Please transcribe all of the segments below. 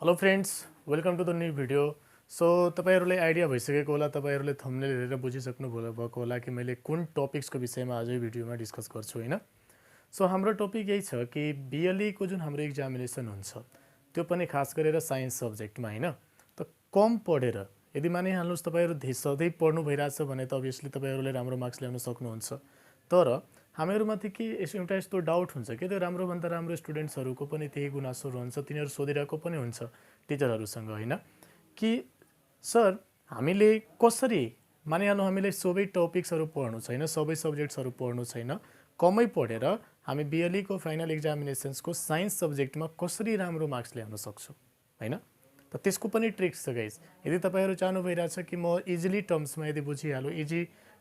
Hello friends, welcome to the new video. So तपाईहरुले idea भइसकेको होला, तपाईहरुले थम्बनेल हेरेर बुझिसक्नु भएको होला कि मैले कुन टपिक्सको विषयमा आजै भिडियोमा डिस्कस गर्छु हैन। सो हाम्रो टपिक यही छ कि बीएलई को जुन हाम्रो एक्जामिनेसन हुन्छ त्यो पनि खास गरेर साइन्स सब्जेक्टमा हैन। त कम पढेर यदि मानिहाल्नुस् तपाईहरु सधैँ पढ्नु भइराछ भने त अभियसली तपाईहरुले राम्रो मार्क्स ल्याउन सक्नुहुन्छ। तर हामीहरुमाथि के एउटा यस्तो डाउट हुन्छ कि त्यो राम्रो भन्दा राम्रो स्टुडेन्ट्सहरुको पनि त्यही गुनासो रहन्छ, तिनीहरु सोधिरहेको पनि हुन्छ टिचरहरुसँग हैन कि सर हामीले कसरी मानिहाल्नु हामीले सबै टपिक्सहरु पढ्नु छैन, सबै सब्जेक्ट्सहरु पढ्नु छैन, कमै पढेर हामी बीएलई को फाइनल एक्जामिनेसन्स को साइन्स सब्जेक्टमा कसरी राम्रो मार्क्स ल्याउन सक्छौं हैन। त त्यसको पनि ट्रिक्स छ गाइस। यदि तपाईहरु चाहनु भइराछ कि म इजिली टर्म्समा यदि बुझिहालु,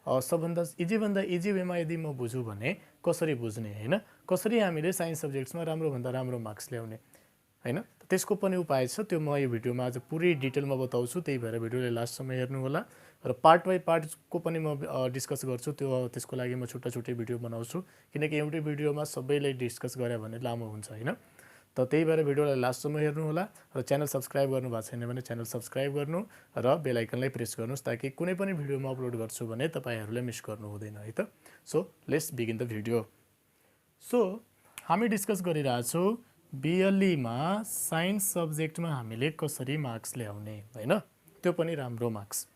सबभन्दा इजी भन्दा इजी वेमा यदि म बुझु भने कसरी बुझ्ने हैन, कसरी हामीले साइन्स सब्जेक्ट्समा राम्रो भन्दा राम्रो मार्क्स ल्याउने हैन, त्यसको पनि उपाय छ। त्यो म यो भिडियोमा आज पुरै डिटेलमा बताउँछु, त्यही भएर भिडियोले लास्टसम्म हेर्नु होला र पार्ट बाइ पार्टको पनि म डिस्कस गर्छु। त्यसको लागि म छुट्टा छुट्टै भिडियो बनाउँछु किनकि एउटै भिडियोमा सबैलाई डिस्कस गरे भने लामो हुन्छ हैन। त त्यही भएर भिडियोलाई लास्टसम्म हेर्नु होला र च्यानल सब्स्क्राइब गर्नु भएको छैन भने च्यानल सब्स्क्राइब गर्नु र बेल आइकनलाई प्रेस गर्नुस् ताकि कुनै पनि भिडियो म अपलोड गर्छु भने तपाईहरुले मिस गर्नु हुँदैन है त। So let's begin the video. So हामी डिस्कस गरिरहेछौं बीएलई मा साइन्स सब्जेक्टमा हामीले कसरी मार्क्स ल्याउने हैन, त्यो पनि राम्रो मार्क्स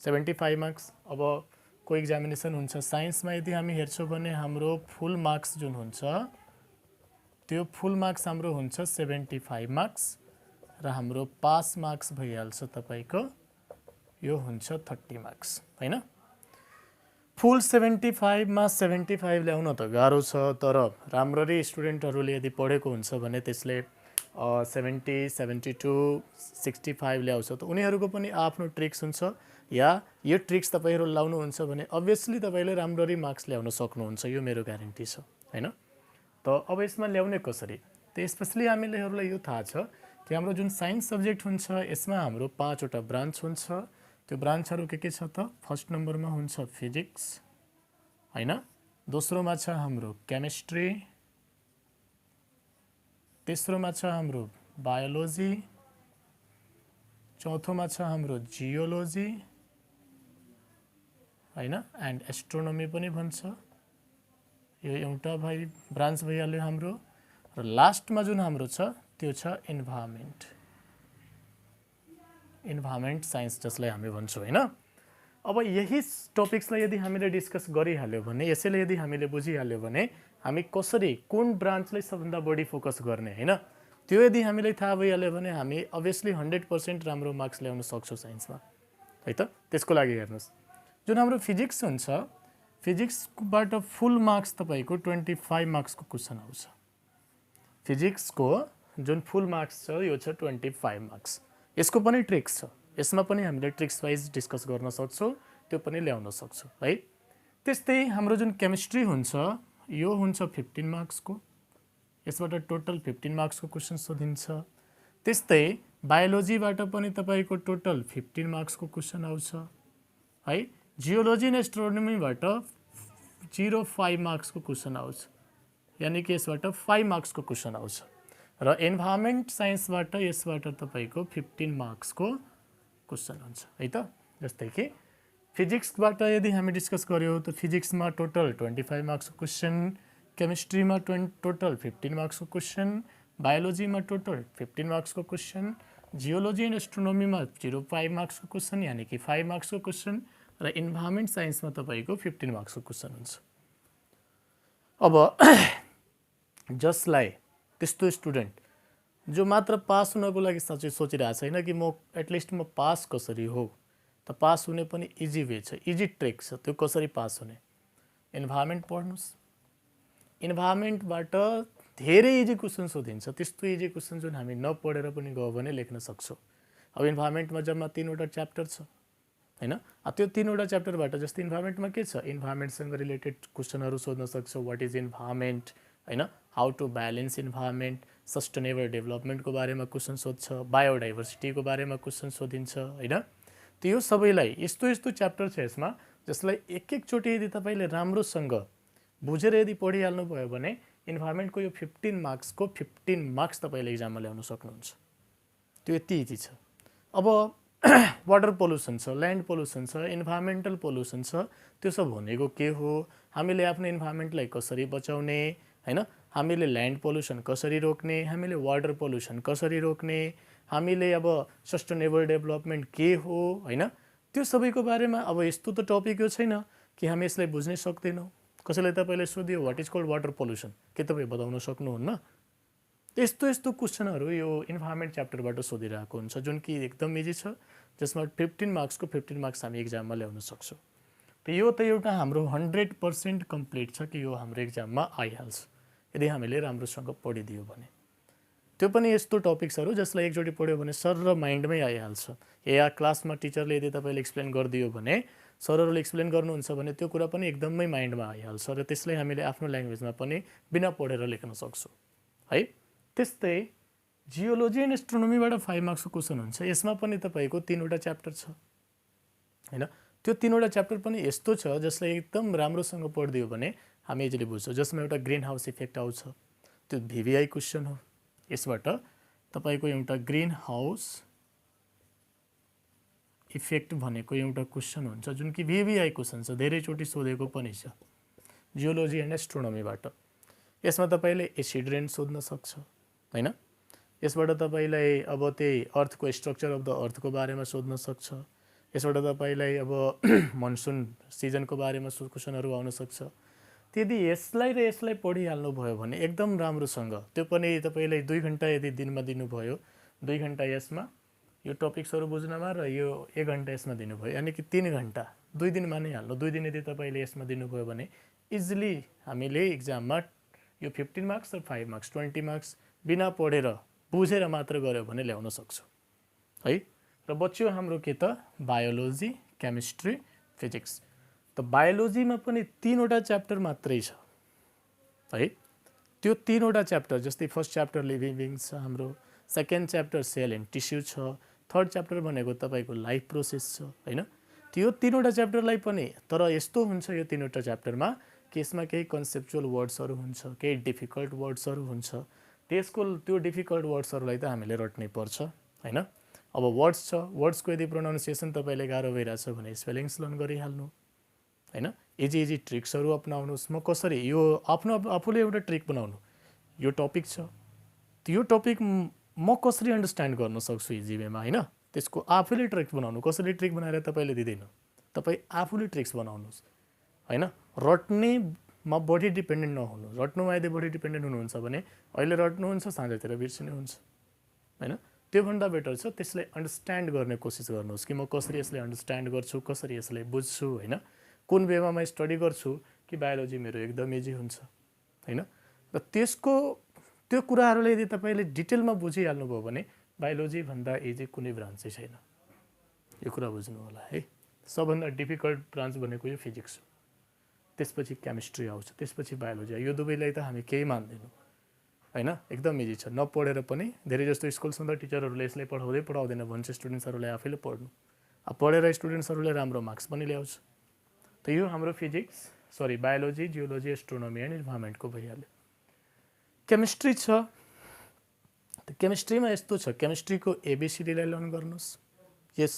75 मार्क्स। अब को एक्जामिनेसन हुन्छ साइन्समा यदि हामी हेर्छौं भने हाम्रो फुल मार्क्स जुन हुन्छ त्यो फुल मार्क्स हाम्रो हुन्छ 75 मार्क्स र हाम्रो पास मार्क्स भइहाल्छ तपाईको यो हुन्छ 30 मार्क्स हैन। फुल 75 मा 75 ल्याउन त गाह्रो छ, तर राम्ररी स्टुडेन्टहरुले यदि पढेको हुन्छ भने त्यसले 70, 72, 65 ल्याउँछ त उनीहरुको पनि आफ्नो ट्रिक्स हुन्छ या यो ट्रिक्स तपाईहरु लाउनु हुन्छ भने अभियसली तपाईले राम्ररी मार्क्स ल्याउन सक्नुहुन्छ, यो मेरो ग्यारेन्टी छ हैन। त अब यसमा ल्याउने कसरी, त स्पेशली हामीहरुलाई यो थाहा छ कि हाम्रो जुन साइन्स सब्जेक्ट हुन्छ यसमा हाम्रो 5 वटा ब्रान्च हुन्छ। त्यो ब्रान्चहरु के छ त फर्स्ट नम्बरमा हुन्छ फिजिक्स हैन, दोस्रोमा छ हाम्रो केमिस्ट्री, तेस्रोमा छ हाम्रो बायोलोजी, चौथोमा छ हाम्रो जियोलोजी हैन एन्ड एस्ट्रोनोमी पनि भन्छ, यो एउटा ब्रान्च भइहाल्यो हाम्रो। र लास्टमा जुन हाम्रो छ त्यो छ इन्भाइरोमेन्ट साइन्स जसलाई हामी भन्छौं हैन। अब यही टपिक्सलाई यदि हामीले डिस्कस गरिहाल्यो भने, यसैले यदि हामीले बुझिहाल्यो भने हामी कसरी कुन ब्रान्चलाई सबभन्दा बढी फोकस गर्ने हैन, त्यो यदि हामीलाई थाहा भइहाल्यो भने हामी अभियसली 100% राम्रो मार्क्स ल्याउन सक्छौं साइन्समा है त। त्यसको लागि हेर्नुस् जुन हाम्रो फिजिक्स हुन्छ, फिजिक्सबाट फुल मार्क्स तपाईको 25 मार्क्सको क्वेशन आउँछ। फिजिक्सको जुन फुल मार्क्स छ यो छ 25 मार्क्स। यसको पनि ट्रिक्स छ, यसमा पनि हामीले ट्रिक्स वाइज डिस्कस गर्न सक्छौं, त्यो पनि ल्याउन सक्छौं है। त्यस्तै हाम्रो जुन केमिस्ट्री हुन्छ यो हुन्छ 15 मार्क्सको, यसबाट टोटल 15 मार्क्सको क्वेशन सोधिन्छ। त्यस्तै बायोलोजीबाट पनि तपाईको टोटल 15 मार्क्सको क्वेशन आउँछ है। जियोलोजी एन्ड एस्ट्रोनोमीबाट 05 मार्क्सको क्वेशन आउँछ, यानी कि यसबाट 5 मार्क्सको क्वेशन आउँछ। र इन्भाइरोमेन्ट साइन्सबाट यसबाट तपाईको 15 मार्क्सको क्वेशन हुन्छ है त। जस्तै कि फिजिक्सबाट यदि हामी डिस्कस गर्यौं त फिजिक्समा टोटल 25 मार्क्सको क्वेशन, केमिस्ट्रीमा टोटल 15 मार्क्सको क्वेशन, बायोलोजीमा टोटल 15 मार्क्सको क्वेशन, जियोलोजी एन्ड एस्ट्रोनोमीमा 05 मार्क्सको क्वेशन यानी कि 5 मार्क्सको क्वेशन र इन्भाइरोमेन्ट साइन्समा तपाईको 15 मार्क्सको क्वेशन हुन्छ। अब जसलाई त्यस्तो स्टुडेन्ट जो मात्र पास हुनको लागि सोचिरहेछ हैन कि म एटलिस्ट म पास कसरी हो, त पास हुने पनि इजी वे छ, इजी ट्रिक छ। त्यो कसरी पास हुने, इन्भाइरोमेन्ट पढ्नुस्। इन्भाइरोमेन्टबाट धेरै इजी क्वेशन सोधिन्छ, त्यस्तो इजी क्वेशन जुन हामी नपढेर पनि गयो भने लेख्न सक्छौं। अब इन्भाइरोमेन्टमा जम्मा 3 वटा च्याप्टर छ हैन। त्यो 3 वटा च्याप्टरबाट जस्तै इन्भाइरोमेन्टमा के छ, इन्भाइरोमेन्टसँग रिलेटेड क्वेशनहरु सोध्न सक्छौं। व्हाट इज इन्भाइरोमेन्ट हैन, how to balance environment, sustainable डेभलपमेन्टको बारेमा क्वेशन सोध्छ, बायोडाइभर्सिटीको बारेमा क्वेशन सोधिन्छ हैन। त्यो सबैलाई यस्तो च्याप्टर छ यसमा जसलाई एक चोटी यदि तपाईले राम्रोसँग बुझेर यदि पढिहाल्नु भयो भने इन्भाइरोमेन्टको यो 15 मार्क्सको 15 मार्क्स तपाईले एक्जाममा ल्याउन सक्नुहुन्छ त्यो यति इजी छ। अब वाटर पोल्युसन छ, ल्यान्ड पोल्युसन छ, इन्भाइरोमेन्टल पोल्युसन छ, त्यो सब भनेको के हो, हामीले आफ्नो इन्भाइरोमेन्टलाई कसरी बचाउने हैन, हामीले ल्यान्ड पोल्युसन कसरी रोक्ने, हामीले वाटर पोल्युसन कसरी रोक्ने, हामीले अब सस्टेनेबल डेभलपमेन्ट के हो हैन, त्यो सबैको बारेमा अब यस्तो त टपिक यो छैन कि हामी यसलाई बुझ्नै सक्दैनौँ। कसैले तपाईँलाई सोध्यो what is called water pollution, के तपाईँ बताउन सक्नुहुन्न? यस्तो यस्तो क्वेसनहरू यो इन्भाइरोमेन्ट च्याप्टरबाट सोधिरहेको हुन्छ, जुन कि एकदम इजी छ, जसमा 15 मार्क्सको 15 मार्क्स हामी एक्जाममा ल्याउन सक्छौँ। त यो त एउटा हाम्रो 100% कम्प्लिट छ कि यो हाम्रो एक्जाममा आइहाल्छ यदि हामीले राम्रोसँग पढिदियो भने। त्यो पनि यस्तो टपिक्सहरू जसलाई एकचोटि पढ्यो भने सर र माइन्डमै आइहाल्छ। या क्लासमा टिचरले यदि तपाईँले एक्सप्लेन गरिदियो भने, सरहरूले एक्सप्लेन गर्नुहुन्छ भने त्यो कुरा पनि एकदमै माइन्डमा आइहाल्छ र त्यसलाई हामीले आफ्नो ल्याङ्ग्वेजमा पनि बिना पढेर लेख्न सक्छौँ है। त्यस्तै जियोलोजी एन्ड एस्ट्रोनोमीबाट 5 मार्क्सको क्वेसन हुन्छ, यसमा पनि तपाईँको 3वटा च्याप्टर छ हैन। त्यो 3वटा च्याप्टर पनि यस्तो छ जसलाई एकदम राम्रोसँग पढिदियो भने हामी इजिली बुझ्छौँ। जसमा एउटा ग्रिन हाउस इफेक्ट आउँछ, त्यो VVI क्वेसन हो। यसबाट तपाईँको एउटा ग्रिन हाउस इफेक्ट भनेको एउटा क्वेसन हुन्छ जुन कि VVI क्वेसन छ, धेरैचोटि सोधेको पनि छ जियोलोजी एन्ड एस्ट्रोनोमीबाट। यसमा तपाईँले एसिड रेन सोध्न सक्छ हैन। यसबाट तपाईँलाई अब त्यही अर्थको स्ट्रक्चर अफ द अर्थको बारेमा सोध्न सक्छ। यसबाट तपाईँलाई अब मनसुन सिजनको बारेमा क्वेसनहरू आउन सक्छ। यदि यसलाई र यसलाई पढिहाल्नु भयो भने एकदम राम्रोसँग, त्यो पनि तपाईँलाई 2 घन्टा यदि दिनमा दिनुभयो, 2 घन्टा यसमा यो टपिक्सहरू बुझ्नमा र यो 1 घन्टा यसमा दिनुभयो, यानि कि 3 घन्टा 2 दिनमा नै हाल्नु। 2 दिन यदि तपाईँले यसमा दिनुभयो भने इजिली हामीले एक्जाममा यो 15 मार्क्स र 5 मार्क्स 20 मार्क्स बिना पढेर बुझेर मात्र गऱ्यो भने ल्याउन सक्छौँ है। र बच्यो हाम्रो के त बायोलोजी, केमिस्ट्री, फिजिक्स। त बायोलोजीमा पनि 3वटा च्याप्टर मात्रै छ है। त्यो 3वटा च्याप्टर जस्तै फर्स्ट च्याप्टर लिभिङ बिङ्स छ हाम्रो, second chapter cell and tissue छ, थर्ड च्याप्टर भनेको तपाईँको लाइफ प्रोसेस छ हैन। त्यो 3वटा च्याप्टरलाई पनि, तर यस्तो हुन्छ यो 3वटा च्याप्टरमा कि यसमा केही कन्सेप्चुअल वर्ड्सहरू हुन्छ, केही डिफिकल्ट वर्ड्सहरू हुन्छ। त्यो डिफिकल्ट वर्ड्सहरूलाई त हामीले रट्नै पर्छ हैन। अब वर्ड्स छ, वर्ड्सको यदि प्रोनाउन्सिएसन तपाईँले गाह्रो भइरहेछ भने स्पेलिङ्स लर्न गरिहाल्नु हैन। इजी ट्रिक्सहरू अपनाउनुहोस्। म कसरी यो आफूले एउटा ट्रिक बनाउनु, यो टपिक छ, त्यो टपिक म कसरी अन्डरस्ट्यान्ड गर्न सक्छु इजी वेमा हैन, त्यसको आफूले ट्रिक्स बनाउनु। कसरी ट्रिक बनाएर तपाईँले दिँदैन, तपाईँ आफूले ट्रिक्स बनाउनुहोस् हैन। रट्नेमा बढी डिपेन्डेन्ट नहुनु। रट्नुमा यदि बढी डिपेन्डेन्ट हुनुहुन्छ भने अहिले रट्नुहुन्छ, साँझतिर बिर्सिने हुन्छ हैन। त्योभन्दा बेटर छ त्यसलाई अन्डरस्ट्यान्ड गर्ने कोसिस गर्नुहोस् कि म कसरी यसलाई अन्डरस्ट्यान्ड गर्छु, कसरी यसलाई बुझ्छु हैन, कुन वेमा म स्टडी गर्छु कि बायोलोजी मेरो एकदम इजी हुन्छ हैन। र त्यो कुराहरूले यदि तपाईँले डिटेलमा बुझिहाल्नुभयो भने बायोलोजी भन्दा इजी कुनै ब्रान्चै छैन। यो कुरा बुझ्नु होला है। सबभन्दा डिफिकल्ट ब्रान्च भनेको यो फिजिक्स हो, त्यसपछि केमिस्ट्री आउँछ, त्यसपछि बायोलोजी। यो दुवैलाई त हामी केही मान्दैनौँ हैन, एकदम इजी छ। नपढेर पनि धेरै जस्तो स्कुल्समा त टिचरहरूले यसलाई पढाउँदैन भन्छ स्टुडेन्ट्सहरूलाई आफैले पढ्नु। अब पढेर स्टुडेन्ट्सहरूले राम्रो मार्क्स पनि ल्याउँछ। त यो हाम्रो बायोलोजी, जियोलोजी, एस्ट्रोनोमी एन्ड इन्भाइरोमेन्टको भइहाल्यो। केमिस्ट्री छ, त केमिस्ट्रीमा यस्तो छ, केमिस्ट्रीको ABCDलाई लर्न गर्नुहोस्। यस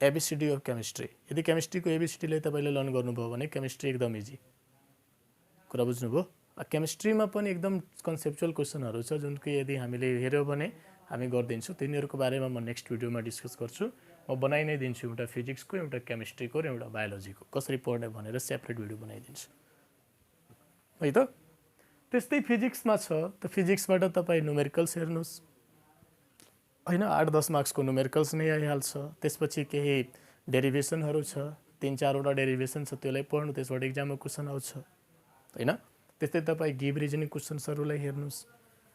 ABCD अफ केमिस्ट्री। यदि केमिस्ट्रीको ABCDलाई तपाईँले लर्न गर्नुभयो भने केमिस्ट्री एकदम इजी। कुरा बुझ्नुभयो? केमिस्ट्रीमा पनि एकदम कन्सेप्चुअल क्वेसनहरू छ जुन कि यदि हामीले हेऱ्यौँ भने हामी गरिदिन्छौँ। तिनीहरूको बारेमा म नेक्स्ट भिडियोमा डिस्कस गर्छु। म बनाइ नै दिन्छु एउटा फिजिक्सको, एउटा केमिस्ट्रीको र एउटा बायोलोजीको कसरी पढ्ने भनेर सेपरेट भिडियो बनाइदिन्छु है त। त्यस्तै फिजिक्समा छ, त फिजिक्सबाट तपाईँ न्युमेरिकल्स हेर्नुहोस् हैन। 8-10 मार्क्सको न्युमेरिकल्स नै आइहाल्छ। त्यसपछि केही डेरिभेसनहरू छ, 3-4वटा डेरिभेसन छ, त्यसलाई पढ्नु, त्यसबाट एक्जाममा क्वेसन आउँछ हैन। त्यस्तै तपाईँ गिभ रिजनिङ क्वेसन्सहरूलाई हेर्नुहोस्,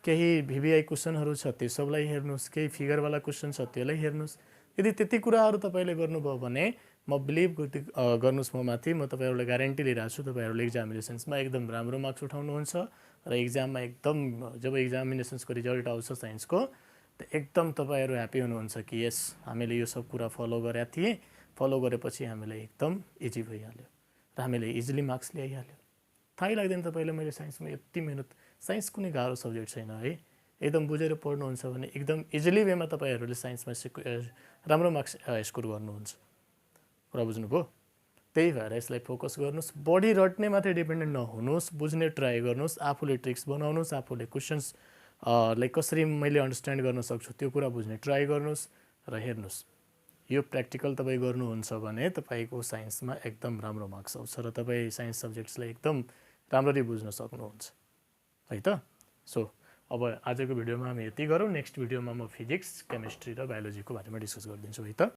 केही VVI क्वेसनहरू छ त्यो सबलाई हेर्नुहोस्, केही फिगरवाला क्वेसन छ त्यसलाई हेर्नुहोस्। यदि त्यति कुराहरू तपाईँले गर्नुभयो भने म बिलिभ गर्नुहोस् म माथि, म तपाईँहरूलाई ग्यारेन्टी लिइरहेको छु तपाईँहरूले एक्जामिनेसन्समा एकदम राम्रो मार्क्स उठाउनुहुन्छ र एक्जाममा एकदम जब एक्जामिनेसन्सको रिजल्ट आउँछ साइन्सको त एकदम तपाईँहरू ह्याप्पी हुनुहुन्छ कि यस हामीले यो सब कुरा फलो गरेका थिएँ, फलो गरेपछि हामीलाई एकदम इजी भइहाल्यो र हामीले इजिली मार्क्स ल्याइहाल्यो। थाहै लाग्दैन तपाईँले मैले साइन्समा यति मेहनत, साइन्स कुनै गाह्रो सब्जेक्ट छैन है, एकदम बुझेर पढ्नुहुन्छ भने एकदम इजिली वेमा तपाईँहरूले साइन्समा राम्रो मार्क्स स्कोर गर्नुहुन्छ। कुरा बुझ्नुभयो? त्यही भएर यसलाई फोकस गर्नुहोस्, बढी रट्ने मात्रै डिपेन्डेन्ट नहुनुहोस्, बुझ्ने ट्राई गर्नुहोस्, आफूले ट्रिक्स बनाउनुहोस्, आफूले क्वेसन्स लाइक कसरी मैले अन्डरस्ट्यान्ड गर्न सक्छु त्यो कुरा बुझ्ने ट्राई गर्नुहोस् र हेर्नुहोस्। यो प्र्याक्टिकल तपाईँ गर्नुहुन्छ भने तपाईँको साइन्समा एकदम राम्रो मार्क्स आउँछ र तपाईँ साइन्स सब्जेक्ट्सलाई एकदम राम्ररी बुझ्न सक्नुहुन्छ है त। सो अब आजको भिडियोमा हामी यति गरौँ। नेक्स्ट भिडियोमा म फिजिक्स, केमिस्ट्री र बायोलोजीको बारेमा डिस्कस गरिदिन्छु है त।